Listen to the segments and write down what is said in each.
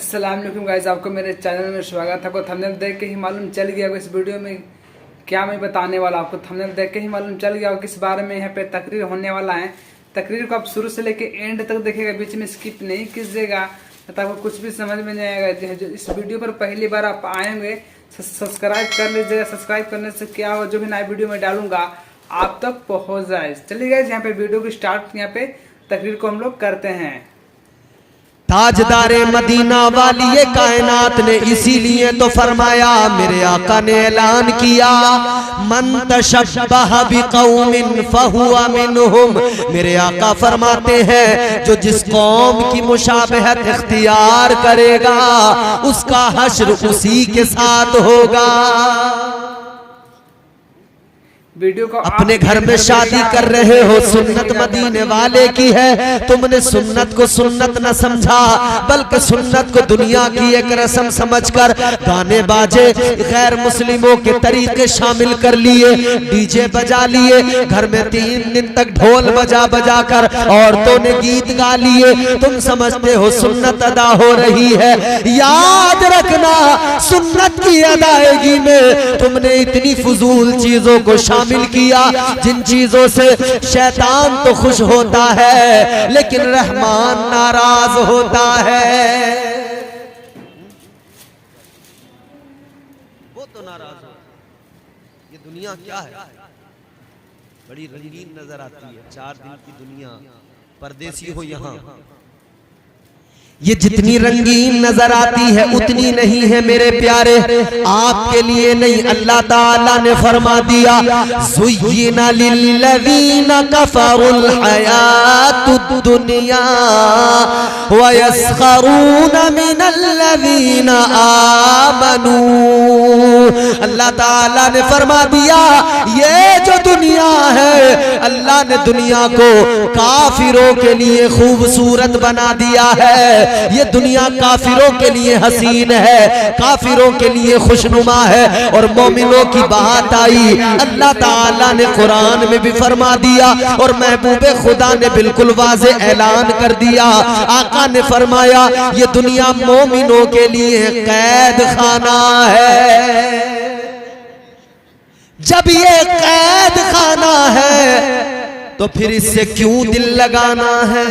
अस्सलाम वालेकुम गाइस, आपको मेरे चैनल में स्वागत है। आपको थंबनेल देख के ही मालूम चल गया होगा इस वीडियो में क्या मैं बताने वाला। आपको थंबनेल देख के ही मालूम चल गया होगा किस बारे में यहाँ पे तकरीर होने वाला है। तकरीर को आप शुरू से लेके एंड तक देखिएगा, बीच में स्किप नहीं कीजिएगा, तो आपको कुछ भी समझ में नहीं आएगा। जो इस वीडियो पर पहली बार आप आएंगे सब्सक्राइब कर लीजिएगा। सब्सक्राइब करने से क्या हो, जो भी नया वीडियो में डालूंगा आप तक पहुँच जाए। चलिए गाइस, यहाँ पे वीडियो की स्टार्ट यहाँ पे तकरीर को हम लोग करते हैं। ताजदारे मदीना वाली ये कायनात ने इसीलिए तो फरमाया, मेरे आका ने ऐलान किया, मन तशब्बह बिकौमिन फहुवा मिनहुम। मेरे आका फरमाते हैं जो जिस कौम की मुशाबहत इख्तियार करेगा उसका हश्र उसी के साथ होगा। वीडियो को अपने घर में शादी कर रहे हो, सुन्नत मदीने वाले की है, तुमने सुन्नत को सुन्नत न समझा बल्कि सुन्नत को दुनिया की एक रस्म समझकर गाने बाजे गैर मुस्लिमों के तरीके शामिल कर लिए, डीजे बजा लिए, घर में 3 दिन तक ढोल बजा बजा कर औरतों ने गीत गा लिए। तुम समझते हो सुन्नत अदा हो रही है। याद रखना, सुन्नत की अदायगी में तुमने इतनी फजूल चीजों को शामिल किया जिन चीजों से शैतान तो खुश होता है लेकिन रहमान नाराज होता है। वो तो नाराज हो। ये दुनिया क्या है, बड़ी रंगीन नजर आती है। 4 दिन की दुनिया, परदेसी हो यहाँ, ये जितनी रंगीन नजर आती है उतनी नहीं है मेरे प्यारे। आपके लिए नहीं, अल्लाह ताला ने फरमा दिया, ज़ुय्यिना लिल्लज़ीना कफ़रुल हयातुद दुनिया व यस्खरूना मिनल्लज़ीना आमनू। अल्लाह ताला ने फरमा दिया, ये जो दुनिया है अल्लाह ने दुनिया को काफिरों के लिए खूबसूरत बना दिया है। ये दुनिया काफिरों के लिए हसीन है, काफिरों के लिए खुशनुमा है। और मोमिनों की बात आई, अल्लाह ताला ने कुरान में भी फरमा दिया और महबूबे खुदा ने बिल्कुल वाज़े ऐलान कर दिया। आका ने फरमाया, ये दुनिया मोमिनों के लिए कैद खाना है। जब ये कैद खाना है तो फिर इससे क्यों दिल लगाना है?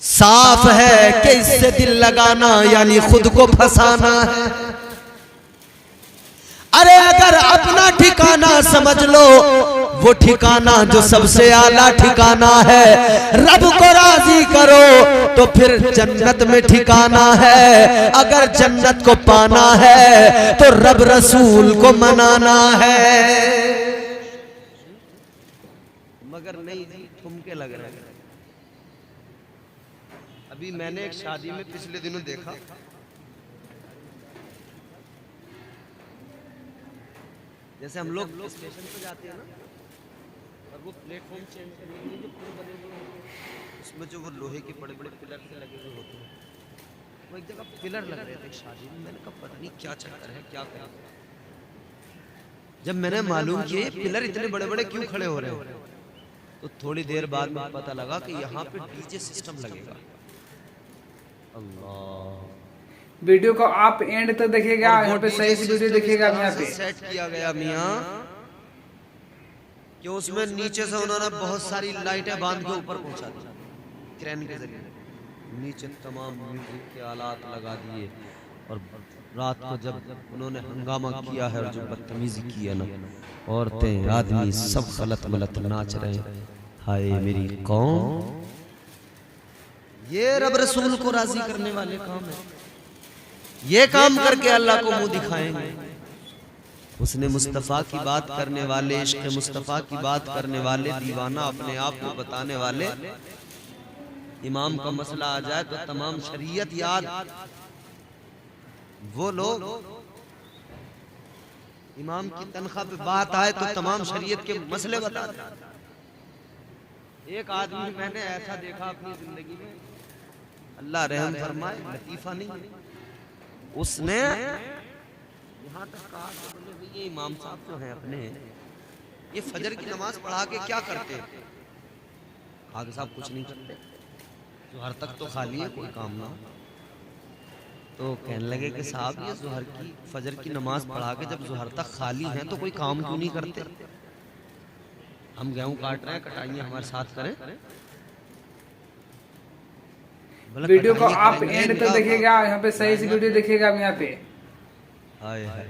साफ है कि इससे दिल लगाना यानी खुद को फंसाना है। अरे अगर अपना ठिकाना समझ लो, वो ठिकाना जो सबसे आला ठिकाना है, रब को राजी करो तो फिर जन्नत में ठिकाना है। अगर जन्नत को पाना है तो रब रसूल को मनाना है। मगर नहीं, ठुमके लग रहे हैं। अभी मैंने एक शादी में पिछले दिनों देखा, जैसे हम लोग स्टेशन पे जाते हैं ना और वो प्लेटफॉर्म चेंज करने के लिए जो पुल बने हुए होते हैं, उसमें जो वो लोहे के बड़े बड़े पिलर से लगे हुए होते हैं, वो एक जगह पिलर लग रहे थे शादी में। मैंने कहा पता नहीं क्या चक्कर है, क्या करें। जब मैंने मालूम किया पिलर इतने बड़े बड़े क्यों खड़े हो रहे हैं, तो थोड़ी देर बाद में पता लगा कि यहाँ पे डीजे सिस्टम लगेगा। अल्लाह। वीडियो को आप एंड तक देखिएगा, यहाँ पे सही से वीडियो देखिएगा। यहाँ पे सेट किया गया मियाँ कि उसमें नीचे से उन्होंने बहुत सारी लाइटें बांध के ऊपर पहुंचा दी क्रेन के जरिए, नीचे तमाम म्यूजिक के आलात लगा दिए। और रात को जब उन्होंने हंगामा किया है और जो बदतमीजी की है ना, औरतें आदमी सब गलत गलत नाच रहे हैं। हाय मेरी कौम, ये रब रसूल को राजी करने वाले काम है। ये काम करके अल्लाह को मुंह दिखाएंगे। उसने मुस्तफ़ा की बात करने वाले, इश्क़ मुस्तफ़ा की बात करने वाले, दीवाना अपने आप को बताने वाले, इमाम का मसला आ जाए तो तमाम शरीयत याद। वो लोग इमाम की तनख्वाह पे बात आए तो तमाम शरीयत के मसले बताते। एक आदमी मैंने ऐसा देखा अपनी जिंदगी में, अल्लाह रहम फरमाए, लतीफा नहीं, उसने यहाँ तक कहा कि ये इमाम साहब जो हैं अपने, ये फजर की नमाज पढ़ा के क्या करते हैं? आगे साहब कुछ नहीं करते, घर तक तो खाली है, कोई काम ना हो। तो कहने लगे कि साहब ये जोहर की फजर की नमाज पढ़ा के जब जोहर तक खाली हैं तो कोई काम क्यों नहीं करते? हम गेहूं काट रहे हैं, कटाइयाँ हमारे साथ करें। वीडियो को आप एंड तक देखिएगा, यहाँ पे सही से वीडियो देखिएगा। आप यहाँ पे हाय हाय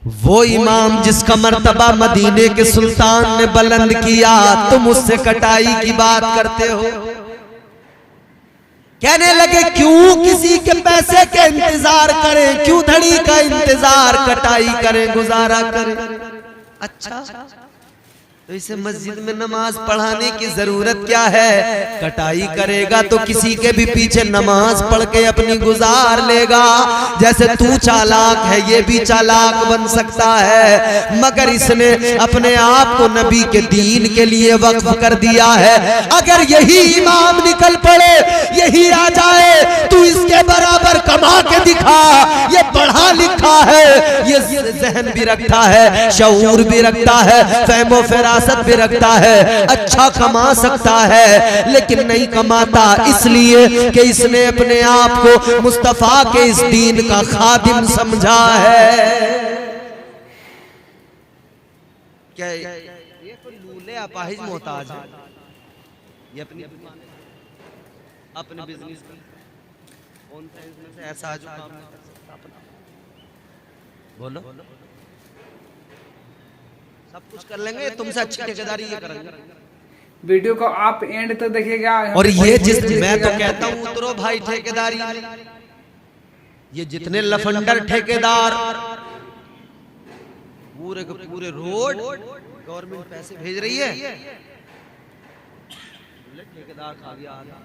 वो इमाम जिसका मर्तबा मदीने के सुल्तान ने बुलंद किया, तुम उससे कटाई की बात करते हो। कहने लगे क्यों किसी के पैसे के इंतजार करें, क्यों धड़ी का इंतजार, कटाई करें, गुजारा करें। अच्छा तो इसे मस्जिद में नमाज पढ़ाने की जरूरत क्या है? कटाई करेगा तो किसी के भी पीछे नमाज पढ़ के अपनी गुजार लेगा। जैसे तू चालाक है ये भी चालाक बन सकता है, मगर इसने अपने आप को नबी के दीन के लिए वक्फ कर दिया है। अगर यही इमाम निकल पड़े, यही आ जाए, तू इसके बराबर कमा के दिखा। ये पढ़ा लिखा है, ये जहन भी रखता है, शऊर भी रखता है, फहमो फिरासत भी रखता है, अच्छा कमा सकता है, लेकिन नहीं कमाता इसलिए कि इसने अपने आप को मुस्तफा के इस दीन का खादिम समझा है। क्या ये कोई लूले अपाहिज मोहताज है? ये अपनी अपने बिजनेस की कॉन्फ्रेंस में से ऐसा जो काम नहीं कर सकता अपना, बोलो सब कुछ कर लेंगे, तुमसे अच्छी ठेकेदारी ये करेंगे। वीडियो को आप एंड तक देखिएगा। और ये जिस मैं तो कहता हूँ उतरो भाई ठेकेदारी, ये जितने लफंडर ठेकेदार पूरे के पूरे रोड गवर्नमेंट पैसे भेज रही है, ठेकेदार खा गया आधा,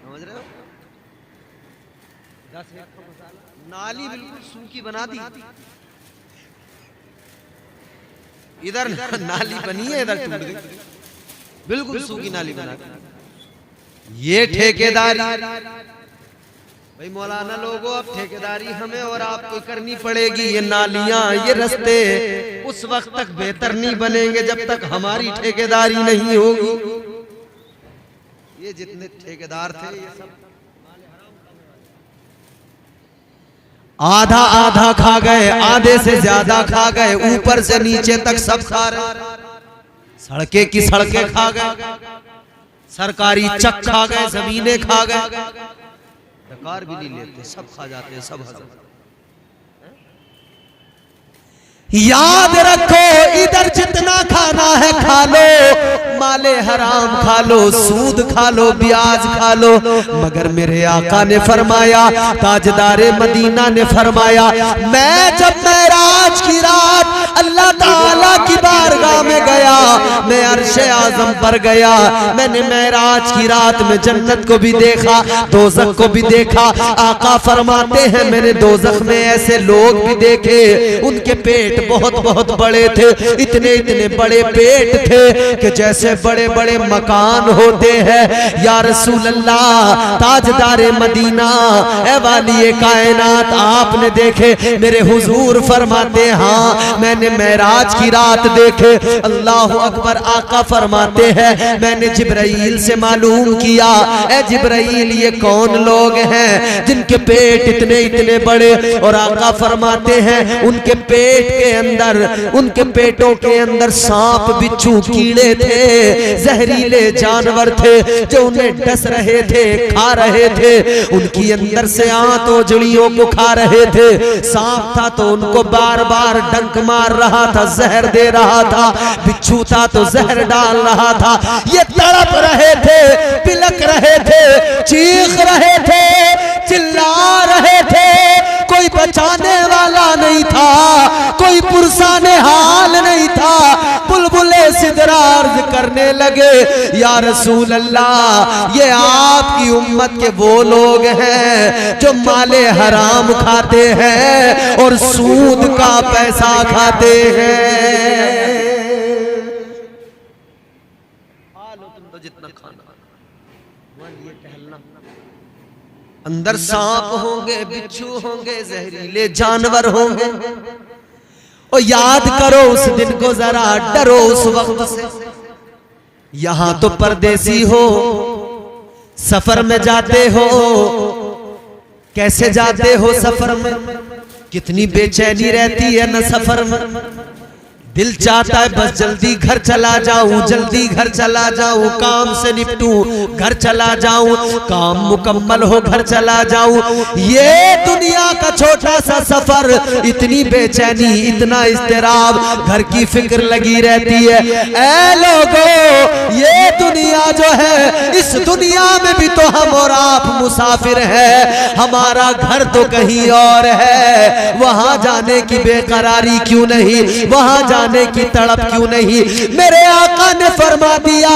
समझ रहे हो? 10 लाख का मसाला, नाली बिल्कुल सूखी बना दी। इधर नाली बनी है, इधर टूट गई, बिल्कुल सूखी नाली बना दी। ये ठेकेदारी भाई मौलाना लोगों, अब ठेकेदारी हमें और आपको करनी पड़ेगी। ये नालियां, ये रास्ते उस वक्त तक बेहतर नहीं बनेंगे जब तक हमारी ठेकेदारी नहीं होगी। ये जितने ठेकेदार थे ये सब आधा आधा खा गए, आधे से ज्यादा खा गए, ऊपर से नीचे तक सब खा रहे। सड़कें की सड़कें खा गए, सरकारी चक खा गए, जमीनें खा गए, डकार भी नहीं लेते, सब खा जाते हैं, सब हजम। याद रखो इधर जितना खाना है खा लो, माले हराम खा लो, सूद खा लो, ब्याज खा लो, मगर मेरे आका ने फरमाया, ताजदारे मदीना ने फरमाया, मैं जब मेराज की रात अल्लाह ताला की बारगाह में गया, मैं अर्शे आजम पर गया, मैंने मेराज की रात में जन्नत को भी देखा, दोज़ख को भी देखा। आका फरमाते हैं मैंने दोज़ख में ऐसे लोग भी देखे, उनके पेट बहुत बहुत बड़े थे, इतने इतने बड़े पेट थे कि जैसे बड़े बड़े मकान होते हैं। या रसूल अल्लाह, ताजदारे मदीना, ए वाली कायनात, आपने देखे? मेरे हुजूर फरमाते हाँ मैंने मेराज की रात देखे। अल्लाह अकबर। आका फरमाते हैं मैंने जिब्राइल से मालूम किया, ए जिब्राइल ये कौन लोग हैं जिनके पेट इतने इतने बड़े? और आका फरमाते हैं उनके पेट के अंदर, उनके पेटों के अंदर सांप, बिच्छू, कीड़े थे, जहरीले जानवर थे जो उन्हें डस रहे थे, खा रहे थे, उनकी अंदर से आंत ओजड़ियों को खा रहे थे। सांप था तो उनको बार बार डंक मार रहा था, जहर दे रहा था, बिच्छू था तो जहर डाल रहा था। ये तड़प रहे थे, पिलक रहे थे, चीख रहे थे, चिल्ला रहे थे, कोई बचाने वाला नहीं था, कोई पुरसाने हाल नहीं था। बुलबुले सिदरा अर्ज करने लगे, या रसूल अल्लाह ये आपकी उम्मत के वो लोग हैं जो माले हराम खाते हैं और सूद का पैसा खाते हैं। तुम तो जितना खाना ये टहलना, अंदर सांप होंगे, बिच्छू होंगे, जहरीले जानवर होंगे। और याद करो उस दिन को जरा, डरो उस वक्त से। यहां तो परदेसी हो, सफर में जाते हो, कैसे जाते हो सफर में, कितनी बेचैनी रहती है न सफर में। दिल चाहता है बस जल्दी घर चला जाऊं, जल्दी घर चला जाऊं, काम से निपटूं, घर चला जाऊं, काम मुकम्मल हो घर चला जाऊं। ये दुनिया का छोटा सा सफर, इतनी बेचैनी, इतना इस्तिराब, घर की फिक्र लगी रहती है। ऐ लोगों, ये दुनिया जो है, इस दुनिया में भी तो हम और आप मुसाफिर हैं। हमारा घर तो कहीं और है, वहां जाने की बेकरारी क्यों नहीं, वहां की तड़प क्यों नहीं। मेरे आका ने फरमा दिया,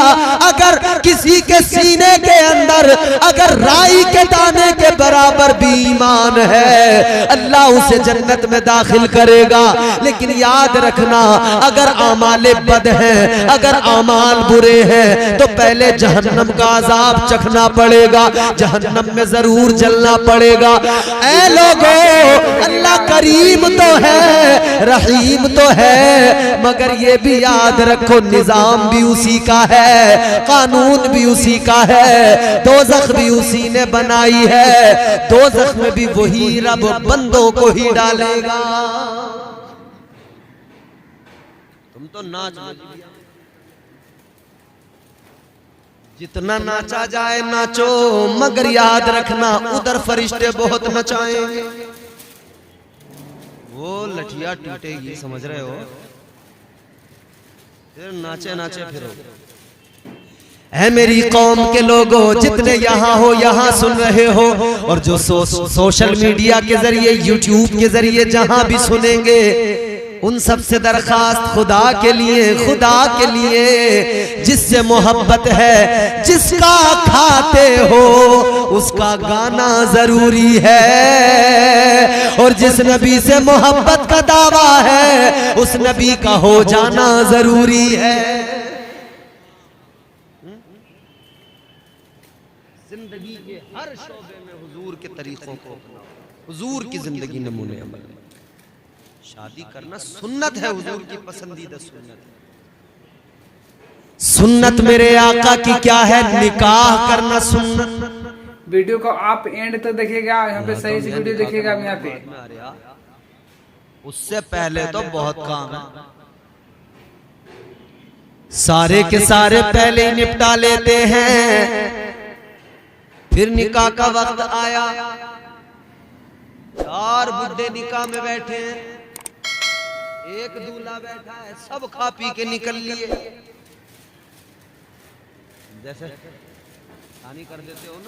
अगर किसी के सीने के अंदर अगर राई के दाने के बराबर भी ईमान है, अल्लाह उसे जन्नत में दाखिल करेगा। लेकिन याद रखना, अगर आमाले बद हैं, अगर आमाल बुरे हैं, तो पहले जहन्नम का अजाब चखना पड़ेगा, जहन्नम में जरूर जलना पड़ेगा। ऐ लोगों, अल्लाह करीम तो है, रहीम तो है, मगर ये भी याद रखो निजाम भी उसी का है, कानून भी उसी का है, दोज़ख भी उसी ने बनाई है, दोज़ख में भी वही रब बंदों को ही डालेगा। तुम तो नाच, जितना नाचा जाए नाचो, मगर याद रखना उधर फरिश्ते बहुत नचाएंगे, वो लठिया टूटेगी, समझ रहे हो, फिर नाचे नाचे फिरो। ऐ मेरी कौम के लोगों, जितने यहाँ हो, यहाँ सुन रहे हो, और जो सोशल मीडिया के जरिए, यूट्यूब के जरिए जहां भी सुनेंगे, उन सब से दरखास्त, खुदा के लिए, खुदा के लिए, जिससे मोहब्बत है, जिसका खाते हो उसका गाना जरूरी है, और जिस नबी से मोहब्बत का दावा है, उस नबी का हो जाना जरूरी है। जिंदगी के हर शोबे में हुजूर के तरीकों को अपनाओ, हुजूर की जिंदगी नमूने अमल। शादी करना सुन्नत है, हुजूर की पसंदीदा सुन्नत है। सुन्नत मेरे आका की क्या है, निकाह करना सुन्नत। वीडियो को आप एंड तक देखिएगा, यहाँ पे सही से वीडियो देखिएगा। यहाँ पे उससे पहले तो बहुत काम है, सारे के सारे पहले ही निपटा लेते हैं, फिर निकाह का वक्त आया, 4 बुड्ढे निकाह में बैठे हैं, एक दूल्हा बैठा है, सब खा पी के निकल लिए, जैसे हानि कर देते हो ना।